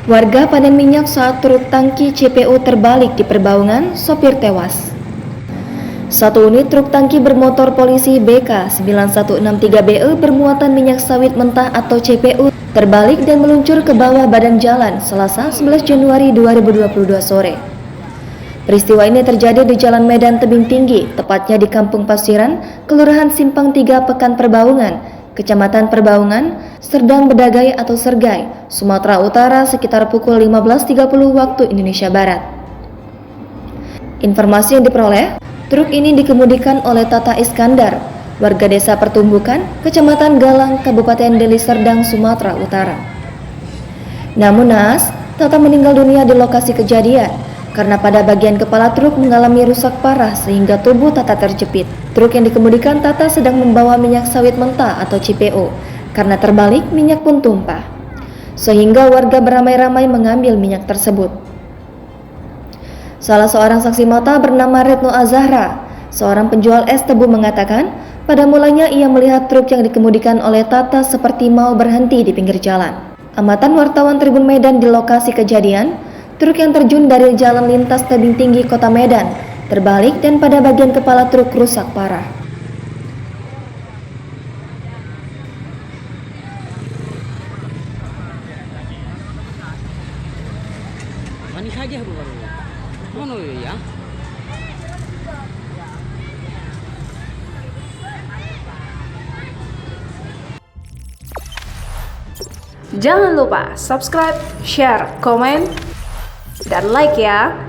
Warga panen minyak saat truk tangki CPO terbalik di Perbaungan, sopir tewas. Satu unit truk tangki bermotor polisi BK 9163BE bermuatan minyak sawit mentah atau CPO terbalik dan meluncur ke bawah badan jalan Selasa 11 Januari 2022 sore. Peristiwa ini terjadi di Jalan Medan Tebing Tinggi, tepatnya di Kampung Pasiran, Kelurahan Simpang 3 Pekan Perbaungan, Kecamatan Perbaungan, Serdang Bedagai atau Sergai, Sumatera Utara sekitar pukul 15.30 waktu Indonesia Barat. Informasi yang diperoleh, truk ini dikemudikan oleh Tata Iskandar, warga desa Pertumbukan, Kecamatan Galang, Kabupaten Deli Serdang, Sumatera Utara. Namun naas, Tata meninggal dunia di lokasi kejadian karena pada bagian kepala truk mengalami rusak parah sehingga tubuh Tata terjepit. Truk yang dikemudikan Tata sedang membawa minyak sawit mentah atau CPO. Karena terbalik, minyak pun tumpah, sehingga warga beramai-ramai mengambil minyak tersebut. Salah seorang saksi mata bernama Retno Azahra, seorang penjual es tebu mengatakan, pada mulanya ia melihat truk yang dikemudikan oleh Tata seperti mau berhenti di pinggir jalan. Amatan wartawan Tribun Medan di lokasi kejadian, truk yang terjun dari jalan lintas tebing tinggi kota Medan terbalik dan pada bagian kepala truk rusak parah. Manis aja baru. Mana ya? Jangan lupa subscribe, share, komen, dan like ya.